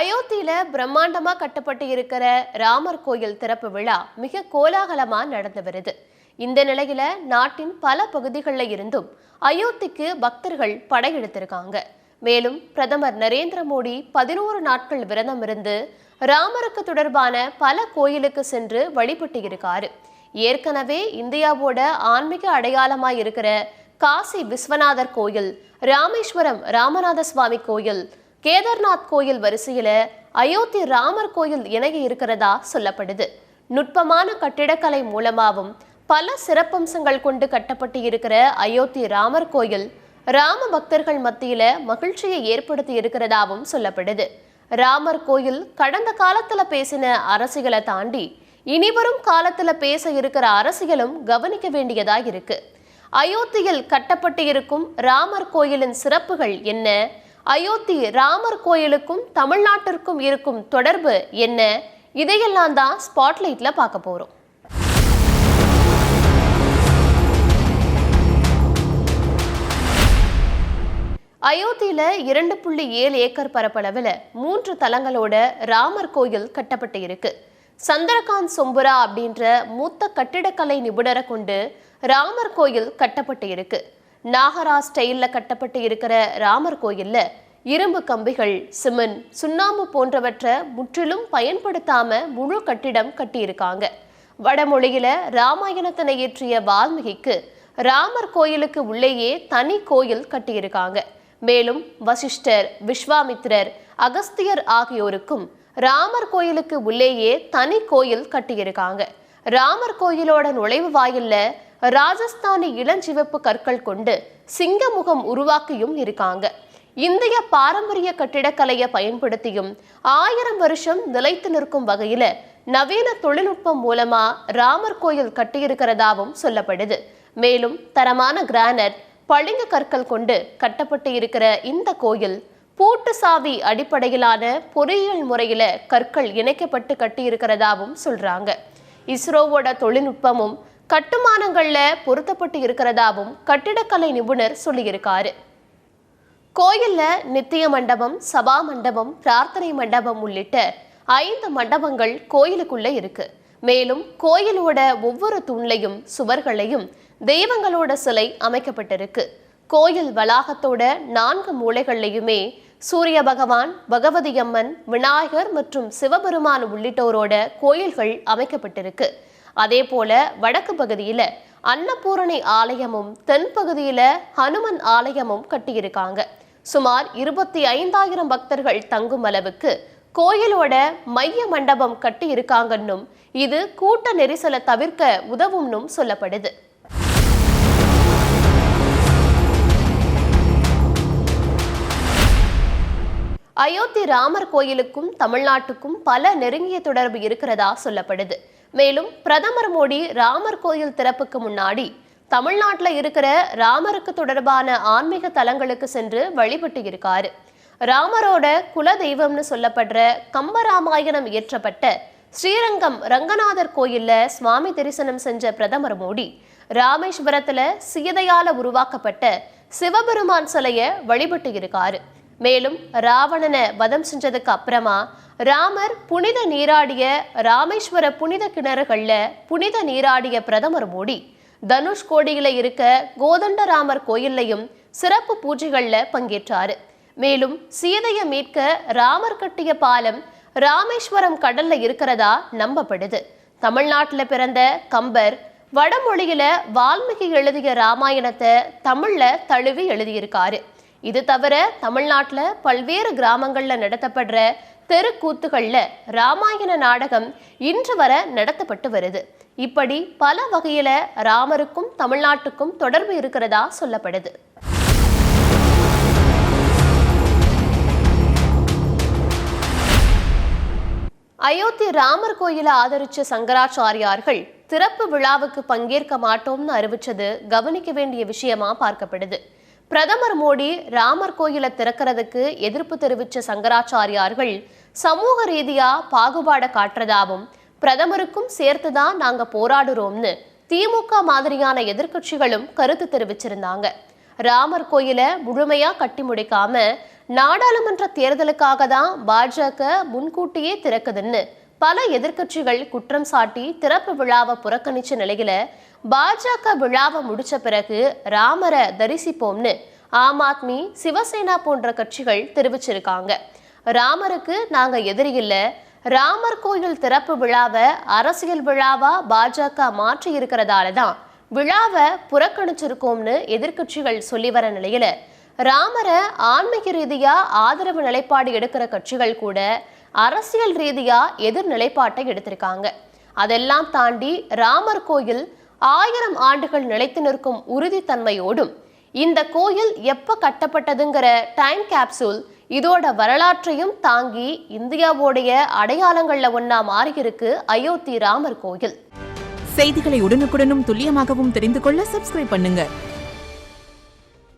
அயோத்தியில பிரம்மாண்டமா கட்டப்பட்டு இருக்கிற ராமர் கோயில் திறப்பு விழா மிக கோலாகலமா நடந்து வருது. இந்த நிலையில நாட்டின் பல பகுதிகளில் இருந்தும் அயோத்திக்கு பக்தர்கள் படையெடுத்திருக்காங்க. மேலும் பிரதமர் நரேந்திர மோடி 11 நாட்கள் விரதம் இருந்து ராமருக்கு தொடர்பான பல கோயிலுக்கு சென்று வழிபட்டு இருக்காரு. ஏற்கனவே இந்தியாவோட ஆன்மீக அடையாளமாய் இருக்கிற காசி விஸ்வநாதர் கோயில், ராமேஸ்வரம் ராமநாத சுவாமி கோயில், கேதார்நாத் கோயில் வரிசையில அயோத்தி ராமர் கோயில் இணைய இருக்கிறதா சொல்லப்படுது. நுட்பமான கட்டிடக்கலை மூலமாகவும் பல சிறப்பம்சங்கள் கொண்டு கட்டப்பட்டு இருக்கிற அயோத்தி ராமர் கோயில் ராம பக்தர்கள் மத்தியில மகிழ்ச்சியை ஏற்படுத்தி இருக்கிறதாவும் சொல்லப்படுது. ராமர் கோயில் கடந்த காலத்துல பேசின அரசியலை தாண்டி இனிவரும் காலத்துல பேச இருக்கிற அரசியலும் கவனிக்க வேண்டியதா இருக்கு. அயோத்தியில் கட்டப்பட்டு இருக்கும் ராமர் கோயிலின் சிறப்புகள் என்ன? அயோத்தி ராமர் கோயிலுக்கும் தமிழ்நாட்டிற்கும் இருக்கும் தொடர்பு என்ன? இதையெல்லாம் தான் ஸ்பாட்லைட்ல பார்க்க போறோம். அயோத்தியில 2.7 ஏக்கர் பரப்பளவில் 3 தலங்களோட ராமர் கோயில் கட்டப்பட்டு இருக்கு. சந்திரகாந்த் சொம்புரா அப்படின்ற மூத்த கட்டிடக்கலை நிபுணரை கொண்டு ராமர் கோயில் கட்டப்பட்டு இருக்கு. நாகரா ஸ்டைல்ல கட்டப்பட்டு இருக்கிற ராமர் கோயில்ல இரும்பு கம்பிகள், சிமெண்ட், சுண்ணாம்பு போன்றவற்றை முற்றிலும் பயன்படுத்தாம முழு கட்டிடம் கட்டியிருக்காங்க. வடமொழியில ராமாயணத்தினை இயற்றிய வால்மீகிக்கு ராமர் கோயிலுக்கு உள்ளேயே தனி கோயில் கட்டியிருக்காங்க. மேலும் வசிஷ்டர், விஸ்வாமித்ரர், அகஸ்தியர் ஆகியோருக்கும் ராமர் கோயிலுக்கு உள்ளேயே தனி கோயில் கட்டியிருக்காங்க. ராமர் கோயிலோட நுழைவு வாயில்ல ராஜஸ்தானி இளஞ்சிவப்பு கற்கள் கொண்டு சிங்கமுகம் உருவாக்கியும் இருக்காங்க. இந்திய பாரம்பரிய கட்டிடக்கலையை பயன்படுத்தியும் 1000 வருஷம் நிலைத்து நிற்கும் வகையில நவீன தொழில்நுட்பம் மூலமா ராமர் கோயில் கட்டியிருக்கிறதாவும் சொல்லப்படுது. மேலும் தரமான கிரானைட், பளிங்கு கற்கள் கொண்டு கட்டப்பட்டு இருக்கிற இந்த கோயில் பூட்டு சாவி அடிப்படையிலான பொறியியல் முறையில கற்கள் இணைக்கப்பட்டு கட்டியிருக்கிறதாவும் சொல்றாங்க. இஸ்ரோவோட தொழில்நுட்பமும் கட்டுமானங்கள்ல பொருத்தப்பட்டு இருக்கிறதாவும் கட்டிடக்கலை நிபுணர் சொல்லியிருக்காரு. கோயில்ல நித்திய மண்டபம், சபா மண்டபம், பிரார்த்தனை மண்டபம் உள்ளிட்ட 5 மண்டபங்கள் கோயிலுக்குள்ள இருக்கு. மேலும் கோயிலோட ஒவ்வொரு தூண்லையும் சுவர்களையும் தெய்வங்களோட சிலை அமைக்கப்பட்டிருக்கு. கோயில் வளாகத்தோட 4 மூலைகள்லையுமே சூரிய பகவான், பகவதி அம்மன், விநாயகர் மற்றும் சிவபெருமான் உள்ளிட்டோரோட கோயில்கள் அமைக்கப்பட்டிருக்கு. அதே போல வடக்கு பகுதியில அன்னபூரணி ஆலயமும், தென்பகுதியில ஹனுமன் ஆலயமும் கட்டியிருக்காங்க. சுமார் 25,000 பக்தர்கள் தங்கும் அளவுக்கு கோயிலோட மைய மண்டபம் கட்டி இருக்காங்கன்னும் இது கூட்ட நெரிசலை தவிர்க்க உதவும்னும் சொல்லப்படுது. அயோத்தி ராமர் கோயிலுக்கும் தமிழ்நாட்டுக்கும் பல நெருங்கிய தொடர்பு இருக்கிறதா சொல்லப்படுது. மேலும் பிரதமர் மோடி ராமர் கோயில் திறப்புக்கு முன்னாடி தமிழ்நாட்டில் இருக்கிற ராமருக்கு தொடர்பான ஆன்மீக தலங்களுக்கு சென்று வழிபட்டு இருக்காரு. ராமரோட குல தெய்வம்னு சொல்லப்படுற கம்பராமாயணம் இயற்றப்பட்ட ஸ்ரீரங்கம் ரங்கநாதர் கோயில்ல சுவாமி தரிசனம் செஞ்ச பிரதமர் மோடி ராமேஸ்வரத்துல சீதையால உருவாக்கப்பட்ட சிவபெருமான் சிலைய வழிபட்டு இருக்காரு. மேலும் ராவணனை வதம் செஞ்சதுக்கு அப்புறமா ராமர் புனித நீராடிய ராமேஸ்வர புனித கிணறுகள்ல புனித நீராடிய பிரதமர் மோடி தனுஷ்கோடியில இருக்க கோதண்டராமர் கோயில்லையும் சிறப்பு பூஜைகள்ல பங்கேற்றாரு. மேலும் சீதையை மீட்க ராமர் கட்டிய பாலம் ராமேஸ்வரம் கடல்ல இருக்கிறதா நம்பப்படுது. தமிழ்நாட்டில் பிறந்த கம்பர் வடமொழியில வால்மீகி எழுதிய ராமாயணத்தை தமிழ்ல தழுவி எழுதியிருக்காரு. இது தவிர தமிழ்நாட்டில் பல்வேறு கிராமங்கள்ல நடத்தப்படுற தெருக்கூத்துகள்ல ராமாயண நாடகம் இன்று வரை நடத்தப்பட்டு வருது. இப்படி பல வகையில ராமருக்கும் தமிழ்நாட்டுக்கும் தொடர்பு இருக்கிறதா சொல்லப்படுது. அயோத்தி ராமர் கோயிலை ஆதரிச்ச சங்கராச்சாரியார்கள் திறப்பு விழாவுக்கு பங்கேற்க மாட்டோம்னு அறிவிச்சது கவனிக்க வேண்டிய விஷயமா பார்க்கப்படுது. பிரதமர் மோடி ராமர் கோயிலை திறக்கிறதுக்கு எதிர்ப்பு தெரிவித்த சங்கராச்சாரியார்கள் சமூக ரீதியா பாகுபாட காட்டுறதாவும் பிரதமருக்கும் சேர்த்துதான் நாங்க போராடுறோம்னு திமுக மாதிரியான எதிர்க்கட்சிகளும் கருத்து தெரிவிச்சிருந்தாங்க. ராமர் கோயிலை முழுமையா கட்டி முடிக்காம நாடாளுமன்ற தேர்தலுக்காக தான் பாஜக முன்கூட்டியே திறக்குதுன்னு பல எதிர்க்கட்சிகள் குற்றம் சாட்டி திறப்பு விழாவை புறக்கணிச்ச நிலையில பாஜக விழாவை முடிச்ச பிறகு ராமரை தரிசிப்போம்னு ஆம் ஆத்மி, சிவசேனா போன்ற கட்சிகள் தெரிவிச்சிருக்காங்க. ராமருக்கு நாங்க எதிரி இல்ல, ராமர் கோயில் திறப்பு விழாவை அரசியல் விழாவா பாஜக மாற்றி இருக்கிறதால தான் விழாவை புறக்கணிச்சிருக்கோம்னு எதிர்க்கட்சிகள் சொல்லி வர நிலையில ராமரை ஆன்மீக ரீதியா ஆதரவு நிலைப்பாடு எடுக்கிற கட்சிகள் கூட அரசியல் ரீதியா எதிர் நிலைப்பாட்டை எடுத்திருக்காங்க. அதெல்லாம் தாண்டி ராமர் கோயில் 1000 ஆண்டுகள் நிலைத்து நிற்கும் உறுதித்தன்மையோடும் இந்த கோயில் எப்ப கட்டப்பட்டதுங்கிற டைம் கேப்சூல் இதோட வரலாற்றையும் தாங்கி இந்தியாவோடைய அடையாளங்கள்ல ஒன்னா மாறியிருக்கு அயோத்தி ராமர் கோயில். செய்திகளை உடனுக்குடனும் துல்லியமாகவும் தெரிந்து கொள்ள சப்ஸ்கிரைப் பண்ணுங்க.